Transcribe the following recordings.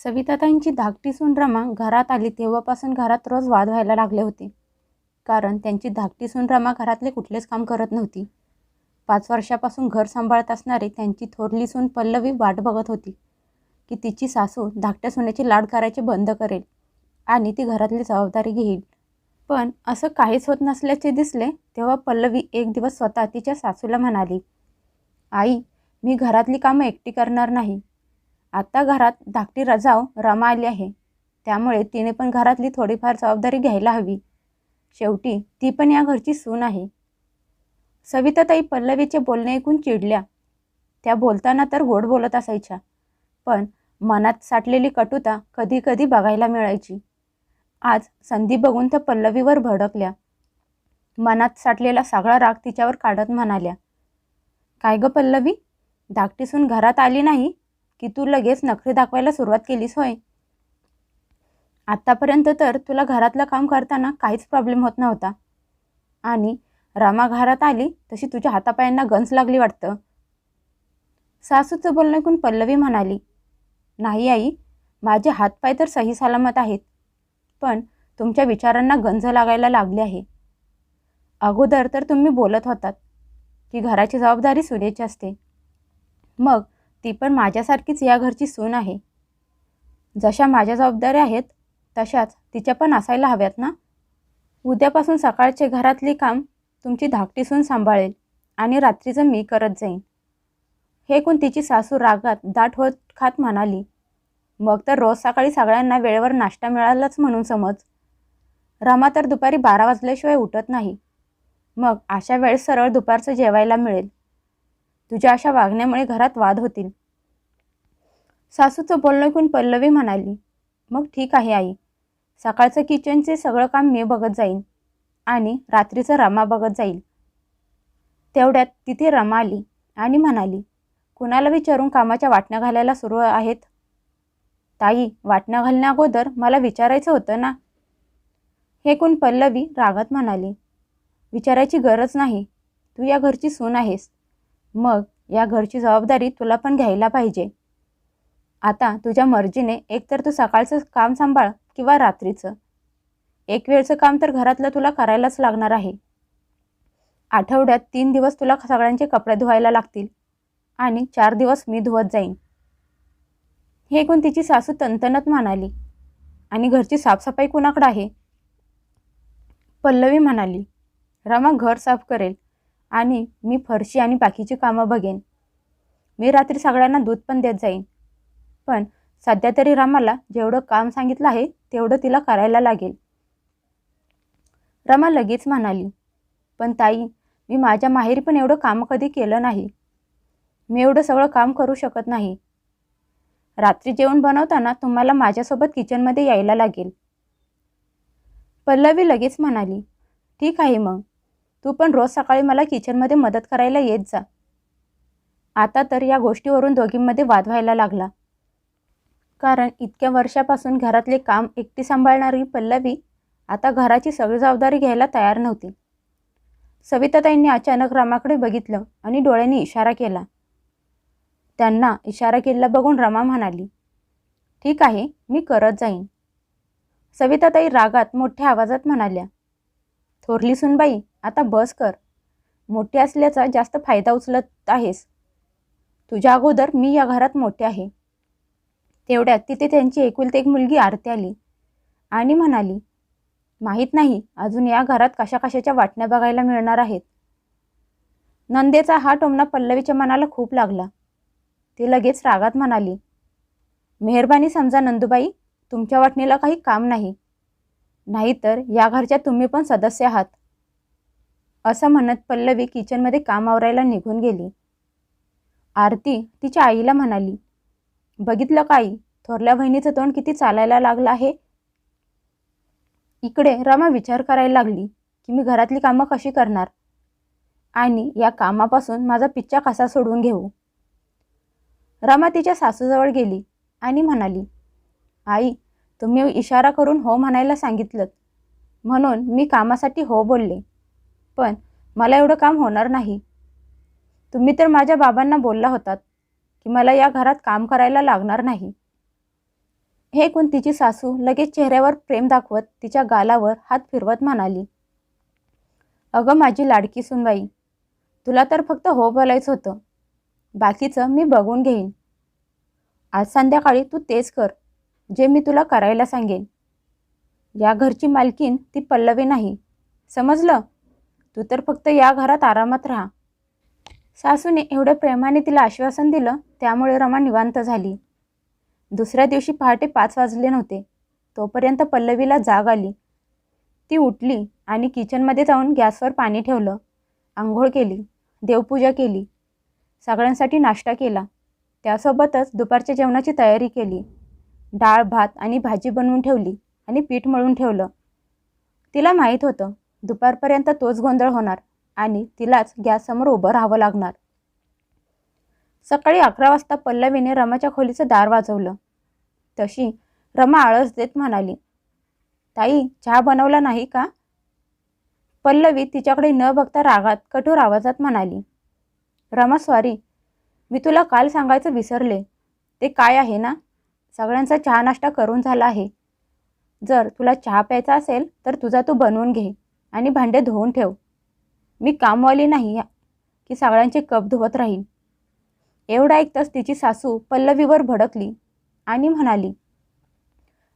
सविताताईंची धाकटी सून रमा घरात आली तेव्हापासून घरात रोज वाद व्हायला लागले होते. कारण त्यांची धाकटी सून रमा घरातले कुठलेच काम करत नव्हती. 5 वर्षापासून घर सांभाळत असणारी त्यांची थोरली सून पल्लवी वाट बघत होती की तिची सासू धाकट्या सुनेची लाड करायचे बंद करेल आणि ती घरातली जबाबदारी घेईल. पण असं काहीच होत नसल्याचे दिसले तेव्हा पल्लवी एक दिवस स्वतः तिच्या सासूला म्हणाली, आई, मी घरातली कामं एकटी करणार नाही. आता घरात धाकटी जाऊ रमा आली आहे, त्यामुळे तिने पण घरातली थोडीफार जबाबदारी घ्यायला हवी. शेवटी ती पण या घरची सून आहे. सविताताई पल्लवीचे बोलणे ऐकून चिडल्या. त्या बोलताना तर गोड बोलत असायच्या, पण मनात साठलेली कटुता कधी कधी बघायला मिळायची. आज संधी बघून त्या पल्लवीवर भडकल्या. मनात साठलेला सगळा राग तिच्यावर काढत म्हणाल्या, काय ग पल्लवी, धाकटी सून घरात आली नाही की तू लगेच नखरे दाखवायला सुरुवात केलीस होय? आत्तापर्यंत तर तुला घरातलं काम करताना काहीच प्रॉब्लेम होत नव्हता, आणि रमा घरात आली तशी तुझ्या हातापायांना गंज लागली वाटतं. सासूचं बोलणं ऐकून पल्लवी म्हणाली, नाही आई, माझे हातपाय तर सही सलामत आहेत, पण तुमच्या विचारांना गंज लागायला लागली आहे. अगोदर तर तुम्ही बोलत होतात की घराची जबाबदारी सुनेची असते, मग ती पण माझ्यासारखीच या घरची सून आहे. जशा माझ्या जबाबदाऱ्या आहेत तशाच तिच्या पण असायला हव्यात ना. उद्यापासून सकाळचे घरातली काम तुमची धाकटी सून सांभाळेल आणि रात्रीचं मी करत जाईन. हे ऐकून तिची सासू रागात दाट होत खात म्हणाली, मग तर रोज सकाळी सगळ्यांना वेळेवर नाश्ता मिळालाच म्हणून समज. रमा तर दुपारी 12 वाजल्याशिवाय उठत नाही, मग अशा वेळेस सरळ दुपारचं जेवायला मिळेल. तुझ्या अशा वागण्यामुळे घरात वाद होतील. सासूचं बोलणं ऐकून पल्लवी म्हणाली, मग ठीक आहे आई, सकाळचं किचनचे सगळं काम मी बघत जाईन आणि रात्रीचं रमा बघत जाईल. तेवढ्यात तिथे रमा आली आणि म्हणाली, कुणाला विचारून कामाच्या वाटण्या घालायला सुरू आहेत? ताई, वाटण्या घालण्या अगोदर मला विचारायचं होतं ना. हे ऐकून पल्लवी रागात म्हणाली, विचारायची गरज नाही, तू या घरची सून आहेस, मग या घरची जबाबदारी तुला पण घ्यायला पाहिजे. आता तुझ्या मर्जीने एकतर तू सकाळचं काम सांभाळ किंवा रात्रीचं. एक वेळचं काम तर घरातलं तुला करायलाच लागणार आहे. आठवड्यात 3 दिवस तुला सगळ्यांचे कपडे धुवायला लागतील आणि 4 दिवस मी धुवत जाईन. हे ऐकून तिची सासू तणतणत म्हणाली, आणि घरची साफसफाई कुणाकडे आहे? पल्लवी म्हणाली, रमा घर साफ करेल आणि मी फरशी आणि बाकीची कामं बघेन. मी रात्री सगळ्यांना दूध पण देत जाईन. पण सध्या तरी रमाला जेवढं काम सांगितलं आहे तेवढं तिला करायला लागेल. रमा लगेच म्हणाली, पण ताई, मी माझ्या माहेरी पण एवढं काम कधी केलं नाही. मी एवढं सगळं काम करू शकत नाही. रात्री जेवण बनवताना तुम्हाला माझ्यासोबत किचनमध्ये यायला लागेल. पल्लवी लगेच म्हणाली, ठीक आहे, मग तू पण रोज सकाळी मला किचनमध्ये मदत करायला येत जा. आता तर या गोष्टीवरून दोघींमध्ये वाद व्हायला लागला. कारण इतक्या वर्षापासून घरातले काम एकटी सांभाळणारी पल्लवी आता घराची सगळी जबाबदारी घ्यायला तयार नव्हती. सविताताईंनी अचानक रमाकडे बघितलं आणि डोळ्यांनी इशारा केला. त्यांना इशारा केलेला बघून रमा म्हणाली, ठीक आहे, मी करत जाईन. सविताताई रागात मोठ्या आवाजात म्हणाल्या, थोरली सुनबाई, आता बस कर. मोठी असल्याचा जास्त फायदा उचलत आहेस. तुझ्या अगोदर मी या घरात मोठे आहे. तेवढ्यात तिथे त्यांची एकुलती एक मुलगी आरती आली आणि म्हणाली, माहीत नाही अजून या घरात कशा कशाच्या वाटण्या बघायला मिळणार आहेत. नंदेचा हा टोमणा पल्लवीच्या मनाला खूप लागला. ती लगेच रागात म्हणाली, मेहरबानी समजा नंदूबाई, तुमच्या वाटणीला काही काम नाही, नाहीतर या घरच्या तुम्ही पण सदस्य आहात. असं म्हणत पल्लवी किचनमध्ये काम आवरायला निघून गेली. आरती तिच्या आईला म्हणाली, बघितलं का आई, थोरल्या बहिणीचं तोंड किती चालायला लागलं आहे. इकडे रमा विचार करायला लागली की मी घरातली कामं कशी करणार आणि या कामापासून माझा पिच्छा कसा सोडवून घेऊ. रमा तिच्या सासूजवळ गेली आणि म्हणाली, आई, तुम्ही इशारा करून हो म्हणायला सांगितलं म्हणून मी कामासाठी हो बोलले, पण मला एवढं काम होणार नाही. तुम्ही तर माझ्या बाबांना बोलला होतात की मला या घरात काम करायला लागणार नाही. हे ऐकून तिची सासू लगेच चेहऱ्यावर प्रेम दाखवत तिच्या गालावर हात फिरवत म्हणाली, अगं माझी लाडकी सूनबाई, तुला तर फक्त हो बोलायचं होतं. बाकीचं मी बघून घेईन. आज संध्याकाळी तू तेच कर जे मी तुला करायला सांगेन. या घरची मालकीन ती पल्लवी नाही, समजलं? तू तर फक्त या घरात आरामात राहा. सासूने एवढ्या प्रेमाने तिला आश्वासन दिलं, त्यामुळे रमा निवांत झाली. दुसऱ्या दिवशी पहाटे 5 वाजले नव्हते तोपर्यंत पल्लवीला जाग आली. ती उठली आणि किचनमध्ये जाऊन गॅसवर पाणी ठेवलं, आंघोळ केली, देवपूजा केली, सगळ्यांसाठी नाश्ता केला. त्यासोबतच दुपारच्या जेवणाची तयारी केली. डाळ भात आणि भाजी बनवून ठेवली आणि पीठ मळून ठेवलं. तिला माहीत होतं दुपारपर्यंत तोच गोंधळ होणार आणि तिलाच गॅससमोर उभं राहावं लागणार. सकाळी 11 वाजता पल्लवीने रमाच्या खोलीचं दार वाजवलं. तशी रमा आळस देत म्हणाली, ताई चहा बनवला नाही का? पल्लवी तिच्याकडे न बघता रागात कठोर आवाजात म्हणाली, रमा सॉरी, मी तुला काल सांगायचं विसरले. ते काय आहे ना, सगळ्यांचा चहा नाश्ता करून झाला आहे. जर तुला चहा प्यायचा असेल तर तुझा तू बनवून घे आणि भांडे धुवून ठेव. मी कामवाली नाही की सगळ्यांचे कप धुवत राहीन. एवढं ऐकताच तिची सासू पल्लवीवर भडकली आणि म्हणाली,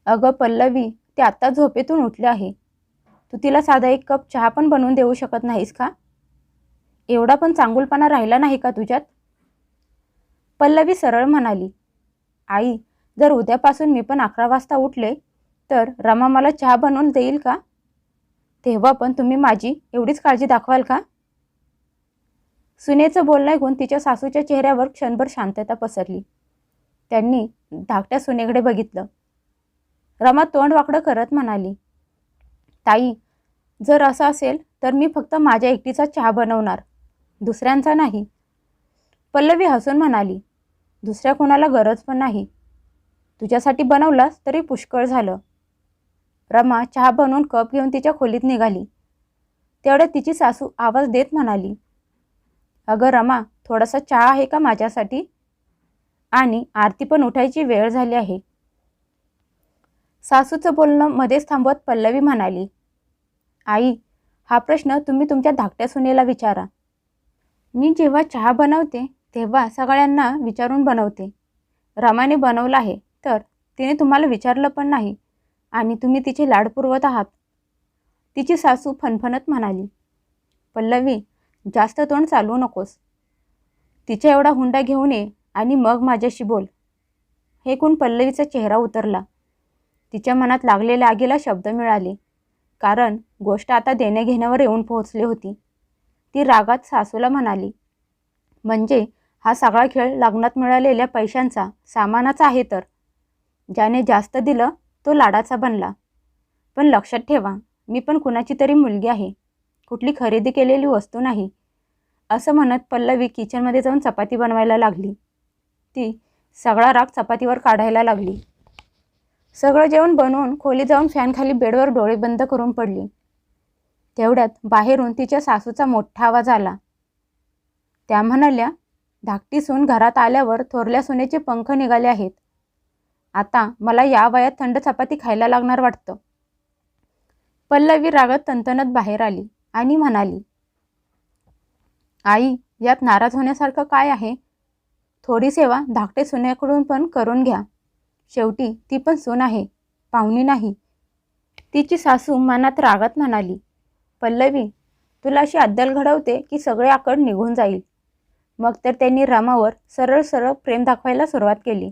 अगं पल्लवी, ती आत्ता झोपेतून उठली आहे. तू तिला साधा 1 कप चहा पण बनवून देऊ शकत नाहीस का? एवढा पण चांगुलपणा राहिला नाही का तुझ्यात? पल्लवी सरळ म्हणाली, आई, जर उद्यापासून मी पण 11 वाजता उठले तर रमा मला चहा बनवून देईल का? तेव्हा पण तुम्ही माझी एवढीच काळजी दाखवाल का? सुनेचं बोलणं ऐकून तिच्या सासूच्या चेहऱ्यावर क्षणभर शांतता पसरली. त्यांनी धाकट्या सुनेकडे बघितलं. रमा तोंड वाकडं करत म्हणाली, ताई, जर असं असेल तर मी फक्त माझ्या एकटीचा चहा बनवणार, दुसऱ्यांचा नाही. पल्लवी हसून म्हणाली, दुसऱ्या कोणाला गरज पण नाही. तुझ्यासाठी बनवलास तरी पुष्कळ झालं. रमा चहा बनवून कप घेऊन तिच्या खोलीत निघाली. तेवढ्यात तिची सासू आवाज देत म्हणाली, अगं रमा, थोडासा चहा आहे का माझ्यासाठी? आणि आरती पण उठायची वेळ झाली आहे. सासूचं बोलणं मध्येच थांबवत पल्लवी म्हणाली, आई, हा प्रश्न तुम्ही तुमच्या धाकट्या सुनेला विचारा. मी जेव्हा चहा बनवते तेव्हा सगळ्यांना विचारून बनवते. रमाने बनवला आहे तर तिने तुम्हाला विचारलं पण नाही आणि तुम्ही तिचे लाड पुरवत आहात. तिची सासू फणफणत म्हणाली, पल्लवी, जास्त तोंड चालवू नकोस. तिच्या एवढा हुंडा घेऊन ये आणि मग माझ्याशी बोल. हे ऐकून पल्लवीचा चेहरा उतरला. तिच्या मनात लागलेल्या आगीला शब्द मिळाले, कारण गोष्ट आता देण्याघेण्यावर येऊन पोहोचली होती. ती रागात सासूला म्हणाली, म्हणजे हा सगळा खेळ लग्नात मिळालेल्या पैशांचा, सामानाचा आहे तर? ज्याने जास्त दिलं तो लाडाचा बनला. पण लक्षात ठेवा, मी पण कुणाची तरी मुलगी आहे, कुठली खरेदी केलेली वस्तू नाही. असं म्हणत पल्लवी किचनमध्ये जाऊन चपाती बनवायला लागली. ती सगळा राग चपातीवर काढायला लागली. सगळं जेवण बनवून खोली जाऊन फॅनखाली बेडवर डोळे बंद करून पडली. तेवढ्यात बाहेरून तिच्या सासूचा मोठा आवाज आला. त्या म्हणाल्या, धाकटी सून घरात आल्यावर थोरल्या सुनेचे पंख निघाले आहेत. आता मला या वयात थंड चपाती खायला लागणार वाटतं. पल्लवी रागात तणतणत बाहेर आली आणि म्हणाली, आई, यात नाराज होण्यासारखं काय आहे? थोडी सेवा धाकटे सुनेकडून पण करून घ्या. शेवटी ती पण सून आहे, पाहुणी नाही. तिची सासू मनात रागात म्हणाली, पल्लवी, तुला अशी अद्दल घडवते की सगळे आकड निघून जाईल. मग तर त्यांनी रमावर सरळ सरळ प्रेम दाखवायला सुरुवात केली.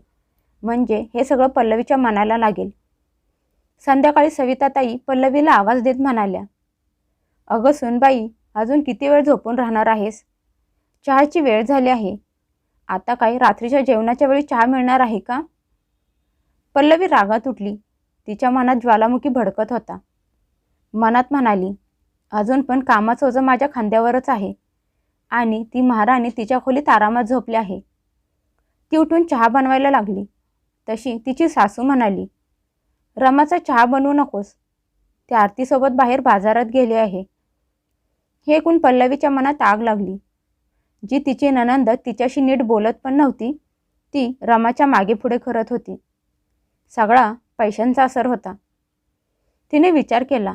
म्हणजे हे सगळं पल्लवीच्या मनाला लागेल. संध्याकाळी सविताताई पल्लवीला आवाज देत म्हणाल्या, अगं सुनबाई, अजून किती वेळ झोपून राहणार आहेस? चहाची वेळ झाली आहे. आता काय रात्रीच्या जेवणाच्या वेळी चहा मिळणार आहे का? पल्लवी रागात उठली. तिच्या मनात ज्वालामुखी भडकत होता. मनात म्हणाली, अजून पण कामाचं ओझं माझ्या खांद्यावरच आहे आणि ती महाराणी तिच्या खोलीत आरामात झोपली आहे. ती उठून चहा बनवायला लागली. तशी तिची सासू म्हणाली, रमाचा चहा बनवू नकोस, ती आरतीसोबत बाहेर बाजारात गेली आहे. हे ऐकून पल्लवीच्या मनात आग लागली. जी तिची नणंद तिच्याशी नीट बोलत पण नव्हती, ती रमाच्या मागे पुढे करत होती. सगळा पैशांचा असर होता. तिने विचार केला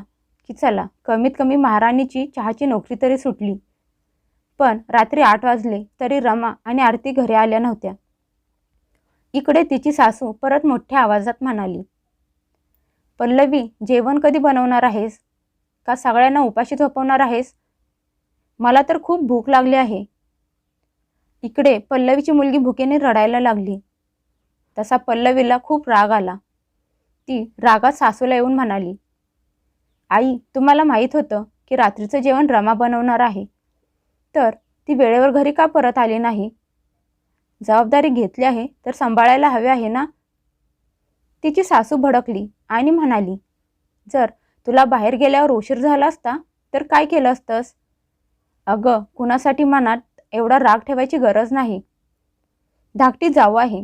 की चला कमीत कमी महाराणीची चहाची नोकरी तरी सुटली. पण रात्री 8 वाजले तरी रमा आणि आरती घरी आल्या नव्हत्या. इकडे तिची सासू परत मोठ्या आवाजात म्हणाली, पल्लवी, जेवण कधी बनवणार आहेस? का सगळ्यांना उपाशी झोपवणार आहेस? मला तर खूप भूक लागली आहे. इकडे पल्लवीची मुलगी भुकेने रडायला लागली. तसा पल्लवीला खूप राग आला. ती रागात सासूला येऊन म्हणाली, आई, तुम्हाला माहीत होतं की रात्रीचं जेवण रमा बनवणार आहे, तर ती वेळेवर घरी का परत आली नाही? जबाबदारी घेतली आहे तर सांभाळायला हवे आहे ना? तिची सासू भडकली आणि म्हणाली, जर तुला बाहेर गेल्यावर उशीर झाला असता तर काय केलं असतंस? अगं, कुणासाठी मनात एवढा राग ठेवायची गरज नाही. धाकटी जाऊ आहे,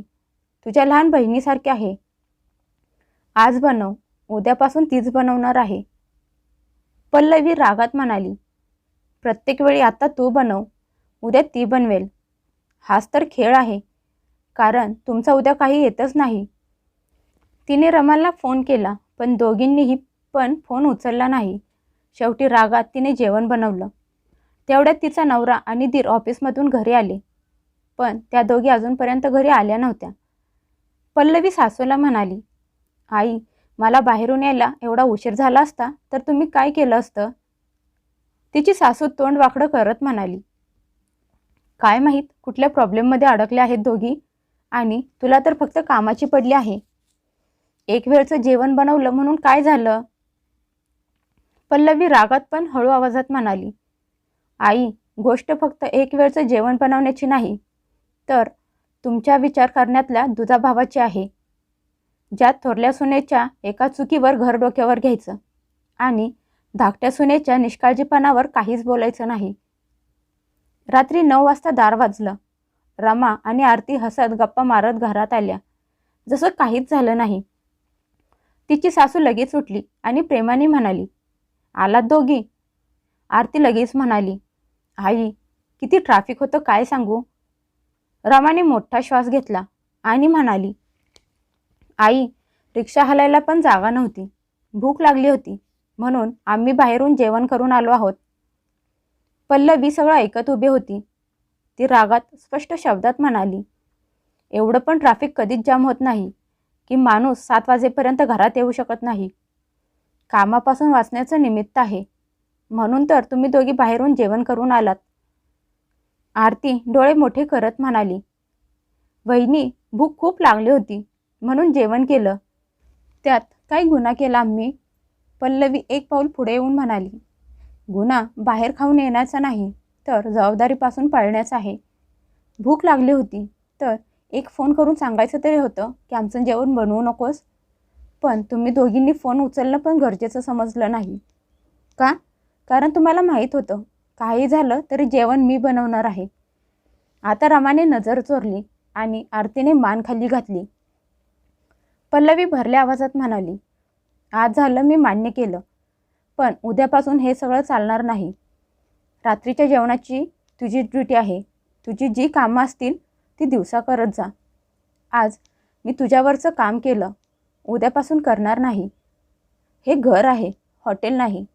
तुझ्या लहान बहिणीसारखी आहे. आज बनव, उद्यापासून तीच बनवणार आहे. पल्लवी रागात म्हणाली, प्रत्येक वेळी आता तू बनव, उद्या ती बनवेल. हाच तर खेळ आहे, कारण तुमचा उद्या काही येतच नाही. तिने रमाला फोन केला पण दोघींनीही पण फोन उचलला नाही. शेवटी रागात तिने जेवण बनवलं. तेवढ्यात तिचा नवरा आणि दीर ऑफिसमधून घरी आले, पण त्या दोघी अजूनपर्यंत घरी आल्या नव्हत्या. पल्लवी सासूला म्हणाली, आई, मला बाहेरून यायला एवढा उशीर झाला असता तर तुम्ही काय केलं असतं? तिची सासू तोंड वाकडं करत म्हणाली, काय माहीत कुठल्या प्रॉब्लेममध्ये अडकले आहेत दोघी, आणि तुला तर फक्त कामाची पडली आहे. एक वेळचं जेवण बनवलं म्हणून काय झालं? पल्लवी रागात पण हळू आवाजात म्हणाली, आई, गोष्ट फक्त एक वेळचं जेवण बनवण्याची नाही, तर तुमच्या विचार करण्यातल्या दुजाभावाची आहे, ज्यात थोरल्या सुनेच्या एका चुकीवर घर डोक्यावर घ्यायचं आणि धाकट्या सुनेच्या निष्काळजीपणावर काहीच बोलायचं नाही. रात्री 9 वाजता दार वाजलं. रमा आणि आरती हसत गप्पा मारत घरात आल्या, जसं काहीच झालं नाही. तिची सासू लगेच उठली आणि प्रेमाने म्हणाली, आलात दोघी? आरती लगेच म्हणाली, आई, किती ट्रॅफिक होतं काय सांगू. रमाने मोठा श्वास घेतला आणि म्हणाली, आई, रिक्षा हलायला पण जागा नव्हती, भूक लागली होती, म्हणून आम्ही बाहेरून जेवण करून आलो आहोत. पल्लवी सगळं ऐकत उभी होती. ती रागात स्पष्ट शब्दात म्हणाली, एवढं पण ट्रॅफिक कधीच जाम होत नाही की माणूस 7 वाजेपर्यंत घरात येऊ शकत नाही. कामापासून वाचण्याचं निमित्त आहे, म्हणून तर तुम्ही दोघी बाहेरून जेवण करून आलात. आरती डोळे मोठे करत म्हणाली, वहिनी, भूक खूप लागली होती म्हणून जेवण केलं. त्यात काय गुन्हा केला आम्ही? पल्लवी एक पाऊल पुढे येऊन म्हणाली, गुन्हा बाहेर खाऊन येण्याचा नाही, तर जबाबदारीपासून पळण्याचा आहे. भूक लागली होती तर एक फोन करून सांगायचं तरी होतं की आमचं जेवण बनवू नकोस. पण तुम्ही दोघींनी फोन उचलणं पण गरजेचं समजलं नाही का? कारण तुम्हाला माहीत होतं काही झालं तरी जेवण मी बनवणार आहे. आता रमाने नजर चोरली आणि आरतीने मान खाली घातली. पल्लवी भरल्या आवाजात म्हणाली, आज झालं मी मान्य केलं, पण उद्यापासून हे सगळं चालणार नाही. रात्रीच्या जेवणाची तुझी ड्युटी आहे. तुझी जी कामं असतील ती दिवसा करत जा. आज मी तुझ्यावरचं काम केलं, उद्यापासून करणार नाही. हे घर आहे, हॉटेल नाही.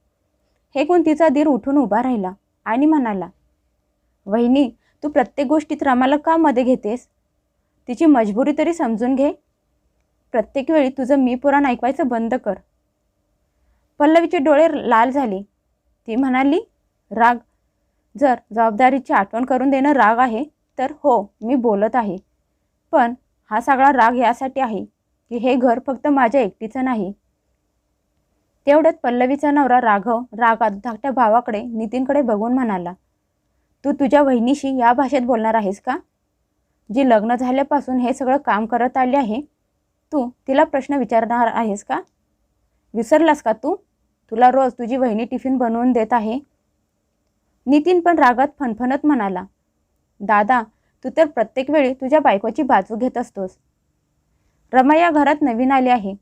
हे कोण तिचा दीर उठून उभा राहिला आणि म्हणाला, वहिनी, तू प्रत्येक गोष्टीत रमाला का मध्ये घेतेस? तिची मजबुरी तरी समजून घे. प्रत्येक वेळी तुझं मी पुराण ऐकवायचं बंद कर. पल्लवीचे डोळे लाल झाले. ती म्हणाली, राग? जर जबाबदारीची आठवण करून देणं राग आहे तर हो, मी बोलत आहे. पण हा सगळा राग यासाठी आहे की हे घर फक्त माझ्या एकटीचं नाही. तेवढ्यात पल्लवीचा नवरा राघव रागात धाकट्या भावाकडे नितीनकडे बघून म्हणाला, तू तुझ्या वहिनीशी या भाषेत बोलणार आहेस का? जी लग्न झाल्यापासून हे सगळं काम करत आली आहे, तू तिला प्रश्न विचारणार आहेस का? विसरलास का तू? तुला रोज तुझी वहिनी टिफिन बनवून देत आहे. नितीन पण रागात फणफणत म्हणाला, दादा, तू तर प्रत्येक वेळी तुझ्या बायकोची बाजू घेत असतोस. रमा या घरात नवीन आली आहे,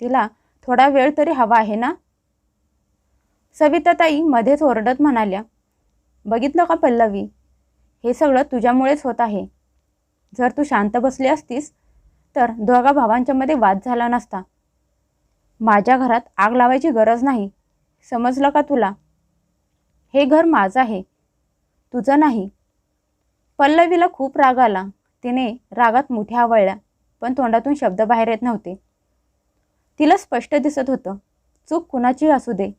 तिला थोडा वेळ तरी हवा आहे ना? सविताताई मध्येच ओरडत म्हणाल्या, बघितलं का पल्लवी, हे सगळं तुझ्यामुळेच होत आहे. जर तू शांत बसली असतीस तर दोघा भावांच्या मध्ये वाद झाला नसता. माझ्या घरात आग लावायची गरज नाही, समजलं का तुला? हे घर माझं आहे, तुझं नाही. पल्लवीला खूप राग आला. तिने रागात मुठ्या आवळल्या, पण तोंडातून शब्द बाहेर येत नव्हते. तिला स्पष्ट दिसत होतं, चूक कुणाची असू दे,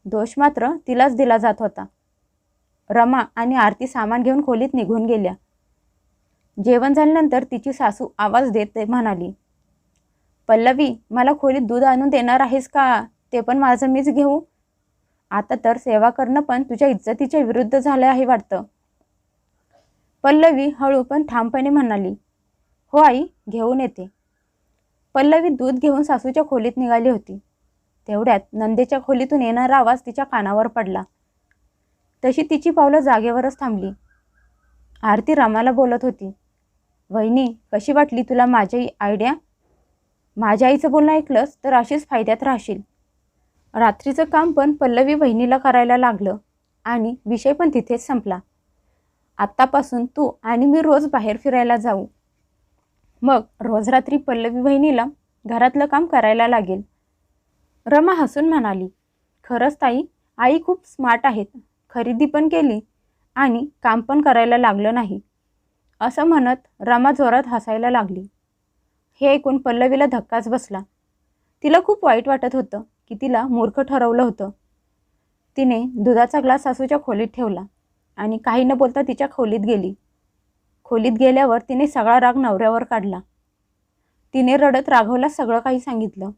दोष मात्र तिलाच दिला जात होता. रमा आणि आरती सामान घेऊन खोलीत निघून गेल्या. जेवण झाल्यानंतर तिची सासू आवाज देत म्हणाली, पल्लवी, मला खोलीत दूध आणून देणार आहेस का? ते पण माझं मीच घेऊ? आता तर सेवा करणं पण तुझ्या इज्जतीच्या विरुद्ध झालं आहे वाटतं. पल्लवी हळू पण ठामपणे म्हणाली, हो आई, घेऊन येते. पल्लवी दूध घेऊन सासूच्या खोलीत निघाली होती. तेवढ्यात नंदेच्या खोलीतून येणारा आवाज तिच्या कानावर पडला. तशी तिची पावलं जागेवरच थांबली. आरती रमाला बोलत होती, वहिनी, कशी वाटली तुला माझी आयडिया? माझ्या आईचं बोलणं ऐकलंस तर अशीच फायद्यात राहशील. रात्रीचं काम पण पल्लवी वहिनीला करायला लागलं आणि विषय पण तिथेच संपला. आत्तापासून तू आणि मी रोज बाहेर फिरायला जाऊ. मग रोज रात्री पल्लवी वहिनीला घरातलं काम करायला लागेल. रमा हसून म्हणाली, खरंच ताई, आई खूप स्मार्ट आहेत. खरेदी पण केली आणि काम पण करायला लागलं नाही. असं म्हणत रमा जोरात हसायला लागली. हे ऐकून पल्लवीला धक्काच बसला. तिला खूप वाईट वाटत होतं की तिला मूर्ख ठरवलं होतं. तिने दुधाचा ग्लास सासूच्या खोलीत ठेवला आणि काही न बोलता तिच्या खोलीत गेली. खोलीत गेल्यावर तिने सगळा राग नवऱ्यावर काढला. तिने रडत राघवला सगळं काही सांगितलं.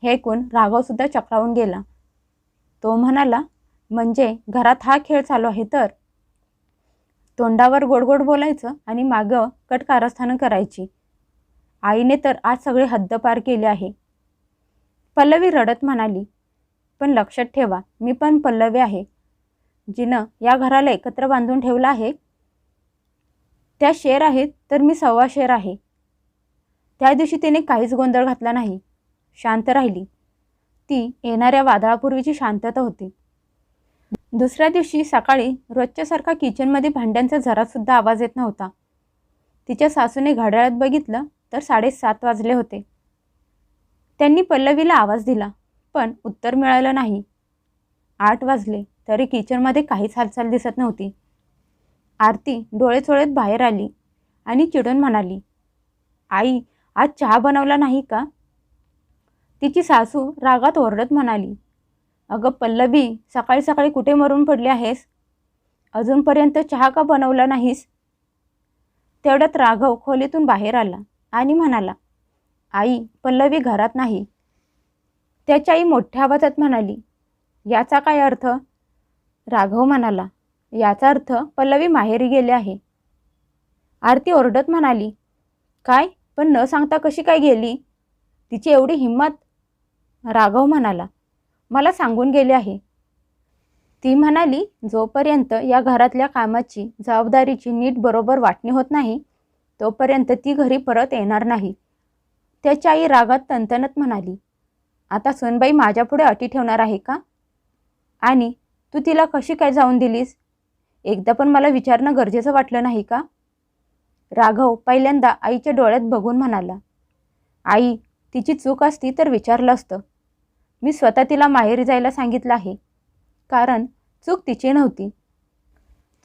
हे ऐकून राघवसुद्धा चक्रावून गेला. तो म्हणाला, म्हणजे घरात हा खेळ चालू आहे तर? तोंडावर गोड गोड बोलायचं आणि मागं कट कारस्थानं करायची. आईने तर आज सगळे हद्द पार केले आहे. पल्लवी रडत म्हणाली, पण लक्षात ठेवा, मी पण पल्लवी आहे. जिनं या घराला एकत्र बांधून ठेवलं आहे. त्या शेर आहेत तर मी 1.25 शेर आहे. त्या दिवशी तिने काहीच गोंधळ घातला नाही, शांत राहिली. ती येणाऱ्या वादळापूर्वीची शांतता होती. दुसऱ्या दिवशी सकाळी रोजच्यासारखा किचनमध्ये भांड्यांचा जरासुद्धा आवाज येत नव्हता. तिच्या सासूने घड्याळात बघितलं तर 7:30 वाजले होते. त्यांनी पल्लवीला आवाज दिला, पण उत्तर मिळालं नाही. 8 वाजले तरी किचनमध्ये काहीच हालचाल दिसत नव्हती. आरती डोळे चोळत बाहेर आली आणि चिडून म्हणाली, आई, आज चहा बनवला नाही का? तिची सासू रागात ओरडत म्हणाली, अगं पल्लवी, सकाळी सकाळी कुठे मरून पडली आहेस? अजूनपर्यंत चहा का बनवला नाहीस? तेवढ्यात राघव खोलीतून बाहेर आला आणि म्हणाला, आई, पल्लवी घरात नाही. त्याची आई मोठ्या आवाजात म्हणाली, याचा काय अर्थ? राघव म्हणाला, याचा अर्थ पल्लवी माहेरी गेले आहे. आरती ओरडत म्हणाली, काय? पण न सांगता कशी काय गेली? तिची एवढी हिंमत? राघव म्हणाला, मला सांगून गेले आहे. ती म्हणाली, जोपर्यंत या घरातल्या कामाची जबाबदारीची नीट बरोबर वाटणी होत नाही तोपर्यंत ती घरी परत येणार नाही. त्याची आई रागात तणतणत म्हणाली, आता सुनबाई माझ्यापुढे अटी ठेवणार आहे का? आणि तू तिला कशी काय जाऊन दिलीस? एकदा पण मला विचारणं गरजेचं वाटलं नाही का? राघव पहिल्यांदा आईच्या डोळ्यात बघून म्हणाला, आई, तिची चूक असती तर विचारलं असतं. मी स्वतः तिला माहेरी जायला सांगितलं आहे, कारण चूक तिची नव्हती.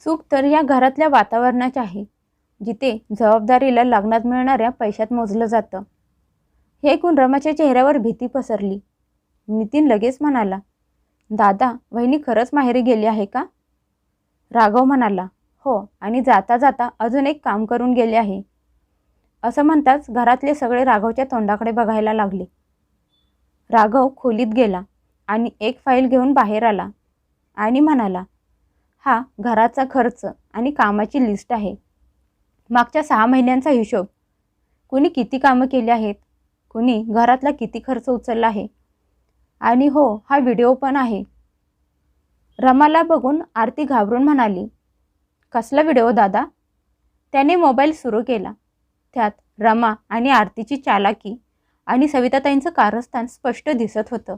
चूक तर या घरातल्या वातावरणाची आहे, जिथे जबाबदारीला लग्नात मिळणाऱ्या पैशात मोजलं जातं. हे ऐकून रमाच्या चेहऱ्यावर भीती पसरली. नितीन लगेच म्हणाला, दादा, वहिनी खरंच माहेरी गेली आहे का? राघव म्हणाला, हो, आणि जाता जाता अजून एक काम करून गेले आहे. असं म्हणताच घरातले सगळे राघवच्या तोंडाकडे बघायला लागले. राघव खोलीत गेला आणि एक फाईल घेऊन बाहेर आला आणि म्हणाला, हा घराचा खर्च आणि कामाची लिस्ट आहे. मागच्या 6 महिन्यांचा हिशोब. कुणी किती कामं केली आहेत, कुणी घरातला किती खर्च उचलला आहे, आणि हो, हा व्हिडिओ पण आहे. रमाला बघून आरती घाबरून म्हणाली, कसला व्हिडिओ दादा? त्याने मोबाईल सुरू केला. त्यात रमा आणि आरतीची चालाकी आणि सविताताईंचं कारस्थान स्पष्ट दिसत होतं.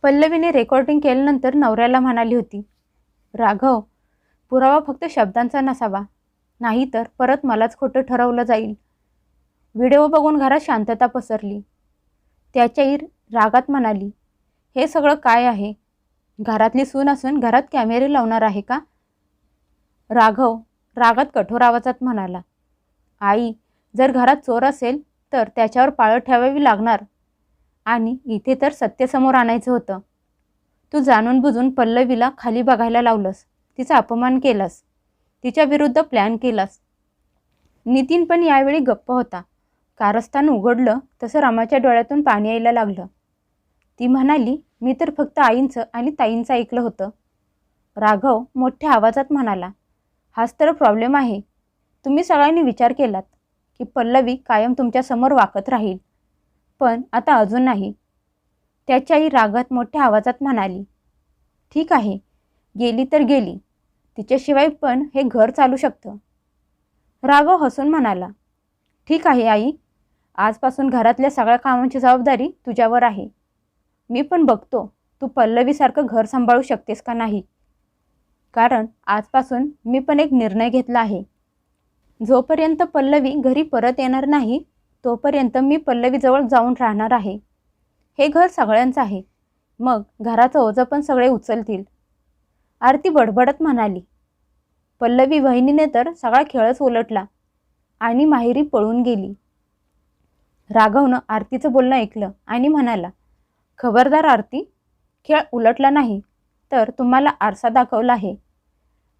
पल्लवीने रेकॉर्डिंग केल्यानंतर नवऱ्याला म्हणाली होती, राघव, पुरावा फक्त शब्दांचा नसावा, नाहीतर परत मलाच खोटं ठरवलं जाईल. व्हिडिओ बघून घरात शांतता पसरली. त्याची आई रागात म्हणाली, हे सगळं काय आहे? घरातली सून असून घरात कॅमेरे लावणार आहे का? राघव रागात कठोर आवाजात म्हणाला, आई, जर घरात चोर असेल तर त्याच्यावर पाळत ठेवावी लागणार. आणि इथे तर सत्य समोर आणायचं होतं. तू जाणून बुजून पल्लवीला खाली बघायला लावलंस, तिचा अपमान केलास, तिच्या विरुद्ध प्लॅन केलास. नितीन पण यावेळी गप्प होता. कारस्थान उघडलं तसं रामाच्या डोळ्यातून पाणी यायला लागलं. ती म्हणाली, मी तर फक्त आईंचं आणि ताईंचं ऐकलं होतं. राघव मोठ्या आवाजात म्हणाला, हाच तर प्रॉब्लेम आहे. तुम्ही सगळ्यांनी विचार केलात की पल्लवी कायम तुमच्यासमोर वाकत राहील, पण आता अजून नाही. त्याची आई रागात मोठ्या आवाजात म्हणाली, ठीक आहे, गेली तर गेली, तिच्याशिवाय पण हे घर चालू शकतं. राघव हसून म्हणाला, ठीक आहे आई, आजपासून घरातल्या सगळ्या कामांची जबाबदारी तुझ्यावर आहे. मी पण बघतो तू पल्लवीसारखं घर सांभाळू शकतेस का नाही. कारण आजपासून मी पण एक निर्णय घेतला आहे. जोपर्यंत पल्लवी घरी परत येणार नाही तोपर्यंत मी पल्लवीजवळ जाऊन राहणार आहे. हे घर सगळ्यांचं आहे, मग घराचं ओझं पण सगळे उचलतील. आरती बडबडत म्हणाली, पल्लवी वहिनीने तर सगळा खेळच उलटला आणि माहेरी पळून गेली. राघवनं आरतीचं बोलणं ऐकलं आणि म्हणाला, खबरदार आरती, खेळ उलटला नाही तर तुम्हाला आरसा दाखवला आहे.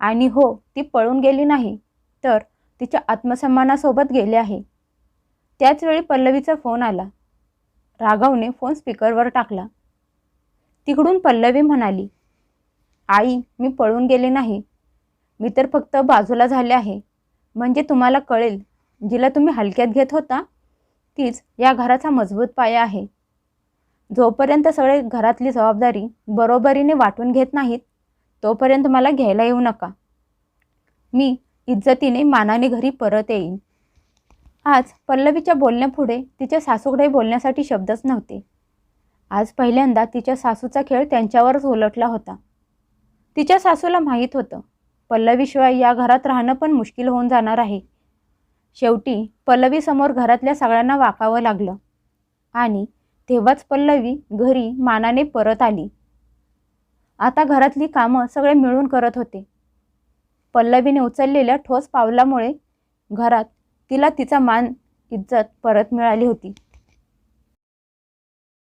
आणि हो, ती पळून गेली नाही तर तिच्या आत्मसन्मानासोबत गेले आहे. त्याचवेळी पल्लवीचा फोन आला. राघवने फोन स्पीकरवर टाकला. तिकडून पल्लवी म्हणाली, आई, मी पळून गेले नाही, मी तर फक्त बाजूला झाले आहे. म्हणजे तुम्हाला कळेल, जिला तुम्ही हलक्यात घेत होता तीच या घराचा मजबूत पाया आहे. जोपर्यंत सगळे घरातली जबाबदारी बरोबरीने वाटून घेत नाहीत तोपर्यंत मला घ्यायला येऊ नका. मी इज्जतीने मानाने घरी परत येईन. आज पल्लवीच्या बोलण्यापुढे तिच्या सासूकडे बोलण्यासाठी शब्दच नव्हते. आज पहिल्यांदा तिच्या सासूचा खेळ त्यांच्यावरच उलटला होता. तिच्या सासूला माहीत होतं, पल्लवीशिवाय या घरात राहणं पण मुश्किल होऊन जाणार आहे. शेवटी पल्लवीसमोर घरातल्या सगळ्यांना वाकावं लागलं आणि तेव्हाच पल्लवी घरी मानाने परत आली. आता घरातली कामं सगळे मिळून करत होते. पल्लवीने उचललेल्या ठोस पावलामुळे घरात तिला तिचा मान, इज्जत परत मिळाली होती.